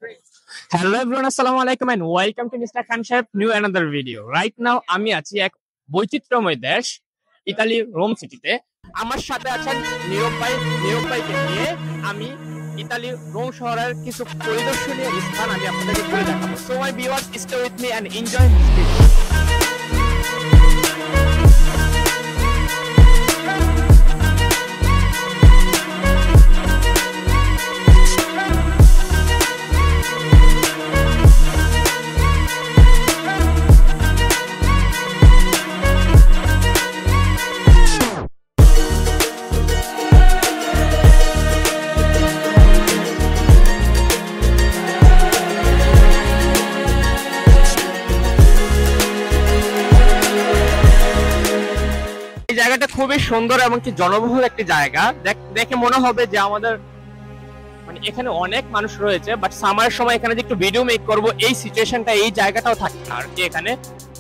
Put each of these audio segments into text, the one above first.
Hello everyone, assalamu alaikum and welcome to Mr. Khan Shep new another video. Right now আমি আছি এক বৈচিত্র্যময় দেশ ইতালি রোম সিটিতে। আমার সাথে আছেন নীরব ভাইকে নিয়ে আমি ইতালি রোম শহরের কিছু পরিদর্শনীয় স্থান আমি আপনাদেরকে ঘুরে দেখাবো। So my viewers, stay with me and enjoy this video. এই জায়গাটা খুবই সুন্দর এবং কি জনবহুল একটি জায়গা। দেখে মনে হবে যে আমাদের মানে এখানে অনেক মানুষ রয়েছে, বাট সামারের সময় এখানে যে একটু ভিডিও মেক করব এই সিচুয়েশনটা এই জায়গাটাও থাকে না আর কি এখানে।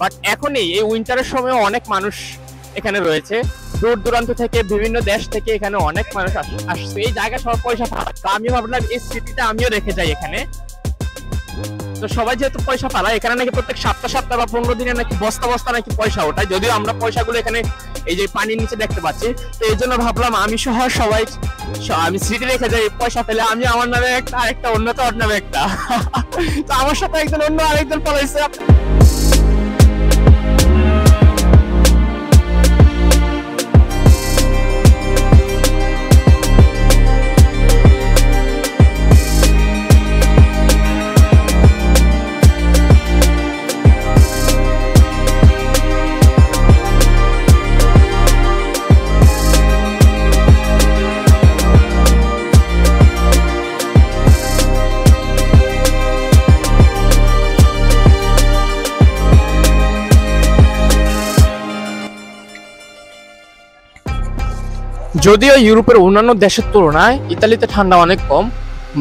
বাট এখনই এই উইন্টারের সময় অনেক মানুষ এখানে রয়েছে, দূর দূরান্ত থেকে বিভিন্ন দেশ থেকে এখানে অনেক মানুষ আসছে। এই জায়গা সব পয়সা পায়, তো আমি ভাবলাম এই স্মৃতিটা আমিও রেখে যাই এখানে। তো সবাই যেহেতু পয়সা পালায়, এখানে নাকি প্রত্যেক সপ্তাহ বা 15 দিনে নাকি বস্তা নাকি পয়সা ওঠায়, যদিও আমরা পয়সাগুলো এখানে এই যে পানির নিচে দেখতে পাচ্ছি। তো এই জন্য ভাবলাম আমি সহ সবাই আমি স্মৃতি রেখে যাই, পয়সা পেলে আমি আমার নামে একটা আরেকটা অন্য তো ওর নামে একটা। তো আমার সাথে একজন অন্য আরেকজন পলাইছে। যদিও ইউরোপের অন্যান্য দেশের তুলনায় ইতালিতে ঠান্ডা অনেক কম,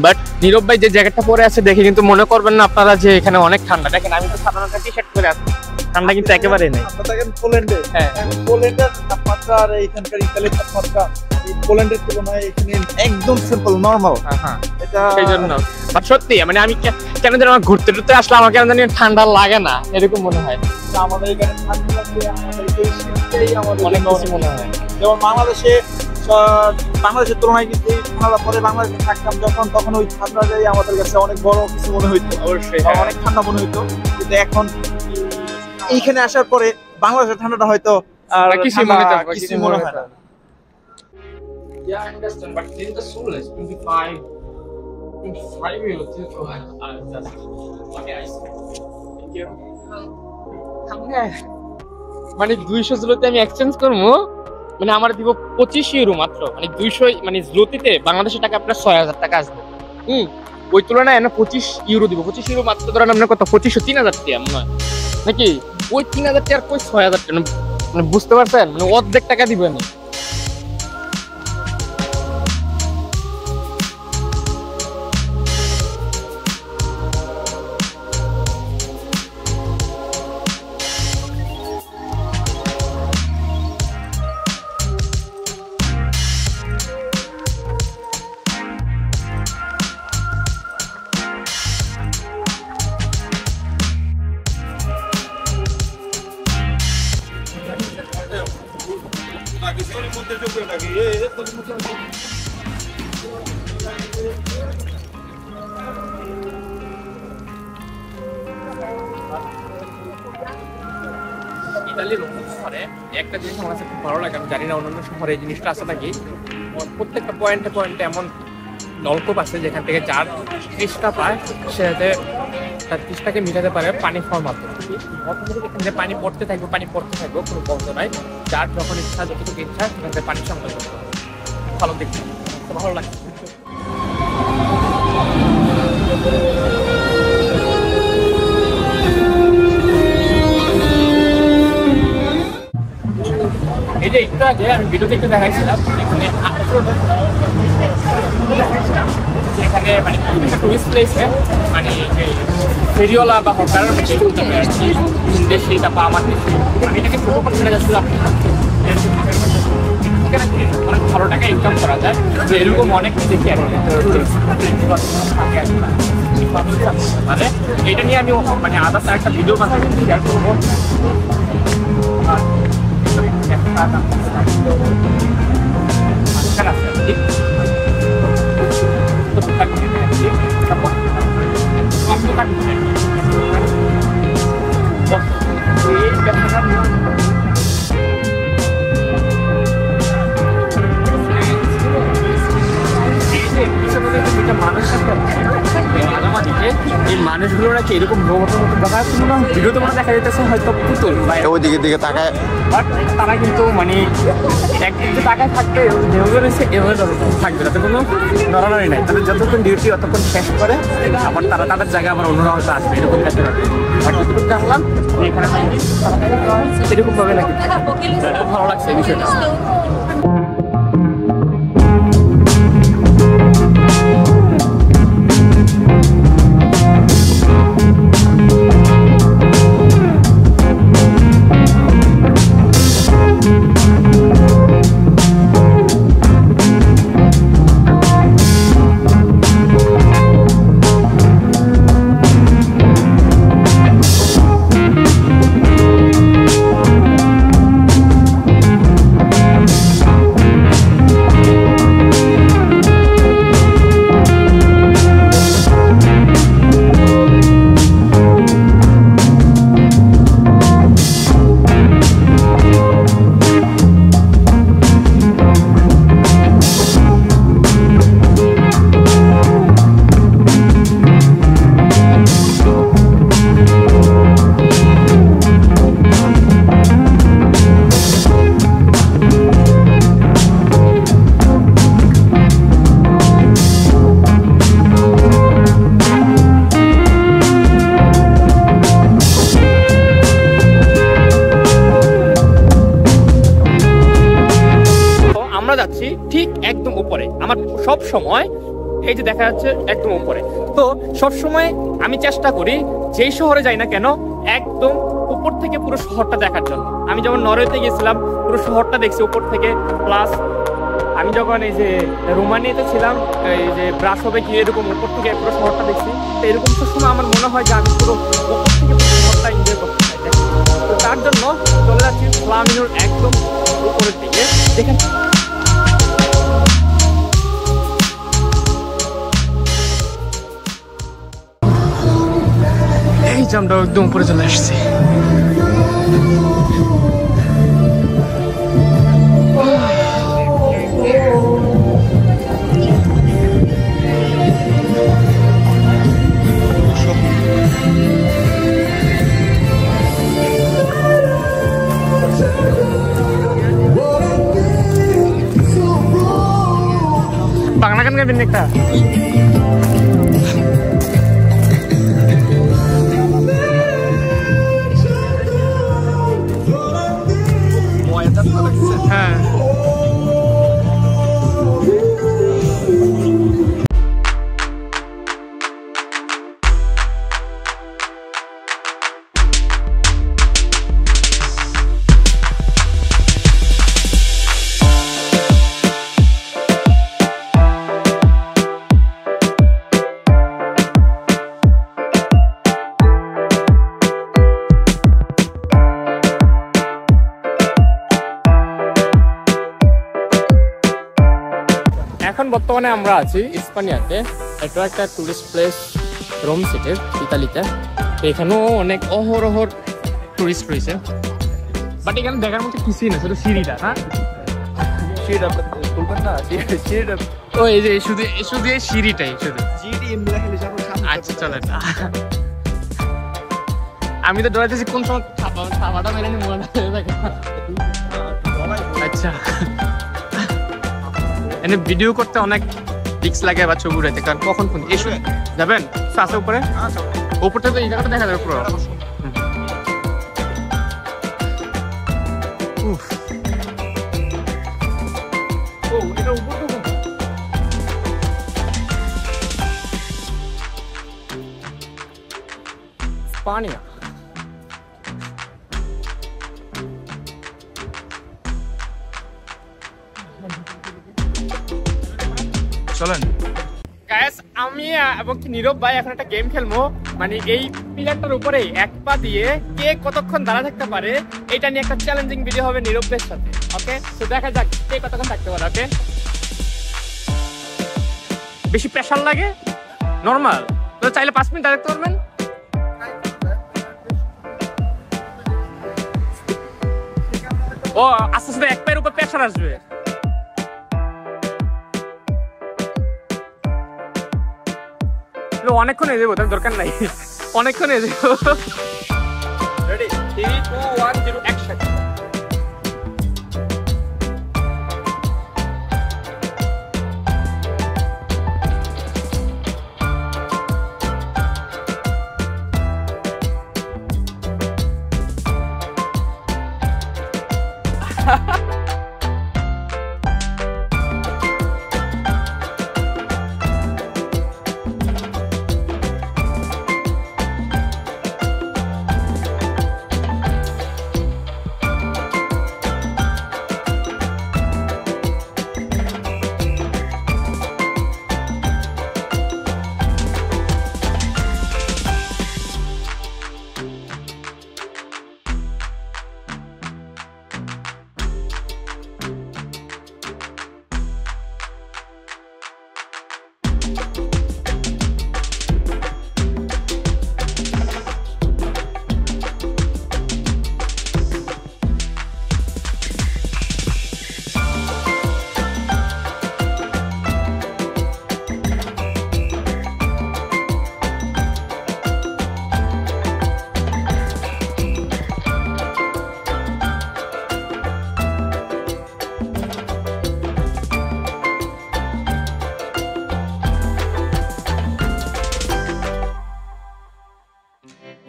বাট নীরব ভাই যে জ্যাকেটটা পরে আছে দেখে কিন্তু মনে করবেন না আপনারা যে এখানে অনেক ঠান্ডা। দেখেন আমি তো সাধারণত টি-শার্ট পরে আছি, ঠান্ডা কিন্তু একেবারেই নেই। পোল্যান্ডে পোল্যান্ডের তাপমাত্রা আর এখানকার ইতালির তাপমাত্রা পোল্যান্ডের তুলনায় এখানে একদম সিম্পল নরমাল। এটা সেই জন্য বাট সত্যি মানে আমি কেন জানি আমার ঘুরতে টুরতে আসলে আমার কেন জানি ঠান্ডা লাগে না এরকম মনে হয়। আমাদের এখানে ঠান্ডা লাগবে, আমাদের এই শীতটাই আমাদের অনেক বেশি মনে হয়। যেমন বাংলাদেশের তুলনায় কিন্তু ঠান্ডা পরে বাংলাদেশে থাকতাম যখন, তখন ওই ঠান্ডাটাই আমাদের কাছে অনেক বড় কিছু মনে হইতো, অবশ্যই অনেক ঠান্ডা মনে হইতো। কিন্তু এখন এইখানে আসার পরে বাংলাদেশের ঠান্ডাটা হয়তো আর কিছু মনে হয় না। Yeah, I understand, but this is the soul is 25 euro too. Okay, I see. Thank you. মানে 200 জুলোতে আমি এক্সচেঞ্জ করবো, মানে আমার দিব 25 ইউরো মাত্র। মানে 200 মানে জুলোতে বাংলাদেশের টাকা আপনার 6000 টাকা আসবে। ওই তুলনায় আমরা 25 ইউরো দিব। 25 ইউরো মাত্র ধরেন আপনার কত 25-3000 টাকা আমরা নাকি ওই 3000 টাকার কই 6000 টাকা, মানে বুঝতে পারছেন, মানে অর্ধেক টাকা দিব আমি। ইতালির রোম শহরে একটা জিনিস আমার কাছে খুব ভালো লাগে, আমি জানি না অন্যান্য শহরে এই জিনিসটা আছে নাকি। প্রত্যেকটা পয়েন্টে এমন নলকূপ আছে যেখান থেকে যার তৃষ্ণা পায় সে যাতে তার তৃষ্ণাকে মিটাতে পারে পানি খাওয়ার মাধ্যমে। এখান থেকে পানি পড়তে থাকবে কোনো বন্ধ নাই। যার যখন ইচ্ছা যতটুকু ইচ্ছা সেখান থেকে পানি সংগ্রহ করতে হবে। ভালো দেখতে ভালো লাগে। এই যে একটু আগে আমি ভিডিওতে একটু দেখাইছিলাম এখানে এখানে মানে টুরিস্ট প্লেসে মানে যে ফেরিওয়ালা বা হকার দেশে বা আমার দেশে আমি এটাকে ছোটো করে ছেড়ে যাচ্ছিলাম। অনেক ভালো টাকা ইনকাম করা যায়, তো এরকম অনেক দেখি আর কি সমস্যা হতে পারে এটা নিয়ে আমি মানে আদার্স একটা ভিডিও বানাবো শেয়ার করবো। আর এই মানুষগুলো নাকি এরকম রোবটের মতো দেখা যাচ্ছে না, ভিডিওতে মনে দেখা যেতেছে হয়তো পুতুল বা ওইদিকে দিকে তাকায়, বাট তারা কিন্তু মানে একদিক যে টাকায় থাকবে যেভাবে রয়েছে এভাবে থাকবে, তাতে কোনো নড়ানড়ি নাই। তাদের যতক্ষণ ডিউটি অতক্ষণ শেষ করে আবার তারা তাদের জায়গায় আবার অন্যরা হয়তো আসবে, এরকম কাছে বাট যতটুকু জানলাম যে এখানে এরকম ভাবে নাকি খুব ভালো লাগছে এই বিষয়টা। যাচ্ছি ঠিক একদম উপরে, আমার সব সময় এই যে দেখা যাচ্ছে একদম উপরে। তো সব সময় আমি চেষ্টা করি যেই শহরে যাই না কেন একদম উপর থেকে পুরো শহরটা দেখার জন্য। আমি যখন নরওয়েতে গেছিলাম পুরো শহরটা দেখছি উপর থেকে, প্লাস আমি যখন এই যে রোমানিয়াতে ছিলাম এই যে ব্রাসোভে গিয়ে এরকম উপর থেকে পুরো শহরটা দেখছি। তো এরকম সব সময় আমার মনে হয় যে আমি পুরো উপর থেকে পুরো শহরটা এনজয় করতে চাই। তো তার জন্য চলে যাচ্ছি ফ্লামিনোর একদম উপরের দিকে, যেখানে এই যে আমরা একদম উপরে চলে আসছি। বাংলা গান গাইবেন একটা? হ্যাঁ এখন বর্তমানে আমরা আছি ইস্পানিয়াতে। এটা একটা টুরিস্ট প্লেস রোম সিটির ইতালিতে। এখানেও অনেক অহরহর টুরিস্ট রয়েছে, বাট এখানে দেখার মতো কিছুই না, শুধু সিঁড়িটা না ও এই যে শুধু শুধু এই সিঁড়িটাই শুধু। আচ্ছা চলেন, আমি তো ডরাইতেছি কোন সময় খাবারটা মেরে নিয়ে মনে থাকে। আচ্ছা এনে ভিডিও করতে অনেক রিস্ক লাগে বা ছবি উঠাইতে, কারণ কখন কোন এসে যাবেন আছে উপরে, উপরটা তো এই জায়গাটা দেখা যাবে পুরো। ও এটা উপর তো ইস্পানিয়া। চলেন গাইস, আমি এবং কি নীরব ভাই এখন একটা গেম খেলবো, মানে এই পিলারটার উপরে এক পা দিয়ে কে কতক্ষণ দাঁড়া থাকতে পারে এটা নিয়ে একটা চ্যালেঞ্জিং ভিডিও হবে নীরবের সাথে। ওকে, তো দেখা যাক কে কতক্ষণ থাকতে পারে। ওকে, বেশি প্রেশার লাগে নরমাল, তো চাইলে 5 মিনিট রাখতে পারবেন। ও আস্তে আস্তে এক পায়ের উপর প্রেশার আসবে। অনেকক্ষণ হয়ে যাবো, তার দরকার নাই, অনেকক্ষণ হয়ে যাবো। Ready, 3, 2, 1, 0 action.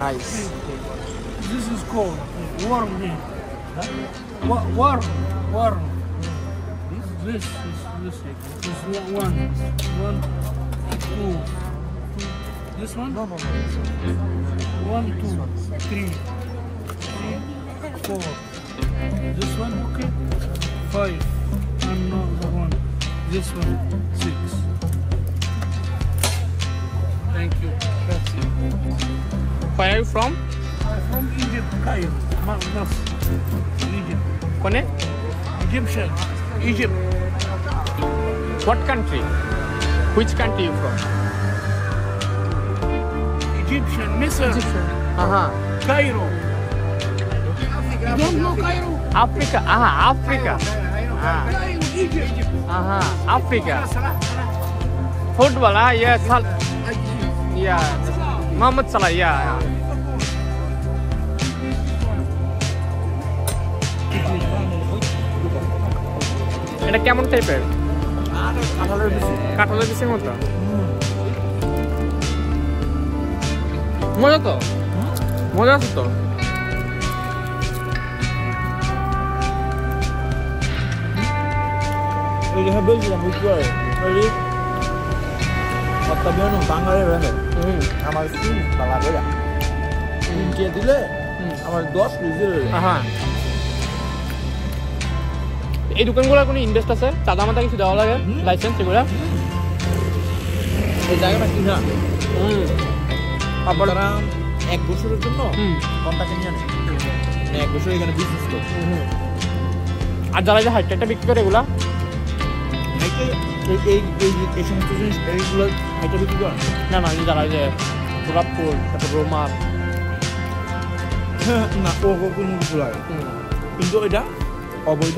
Nice. This is cold. Warm here. Warm. This is one, two. This one? No. 1, 2, 3, 4. This one, okay. 5. And another one. This one, 6. Thank you. That's it. Where are you from? I'm from Egypt, Cairo. Mas, Egypt. Kone? Egyptian. Egypt. What country? Which country you from? Egyptian. Misr. Cairo. You don't know Cairo? Africa. Africa. Cairo, Egypt. Africa. Football, yes. Yeah. Mohamed Salah, yeah. এটা কেমন টাইপের? কাঁঠালের বিচির মতো। মজা তো, মজা আছে তো। ওই যে বলছিলাম বুঝতে পারে বাঙালি ব্র্যান্ডের আমার স্কিন পালা করে কিনকে দিলে আমার 10 কেজি। হ্যাঁ, এই দোকানগুলোর কোনো ইনভেস্ট আছে? চাঁদা মাথা কিছু দেওয়া লাগে? লাইসেন্স এগুলা? এই জায়গাটা কিনা আপনারা 1 বছরের জন্য কন্ট্রাক্ট নিয়ে নেন, 1 বছর এখানে বিজনেস করে। আর যারা যে হাইটটা বিক্রি করে এগুলা এই সমস্ত জিনিস এইগুলো হাইটে বিক্রি করে না, যারা যে গোলাপপুর, তারপর রোমার না, ও কোনো কিছু লাগে কিন্তু এটা অবৈধ।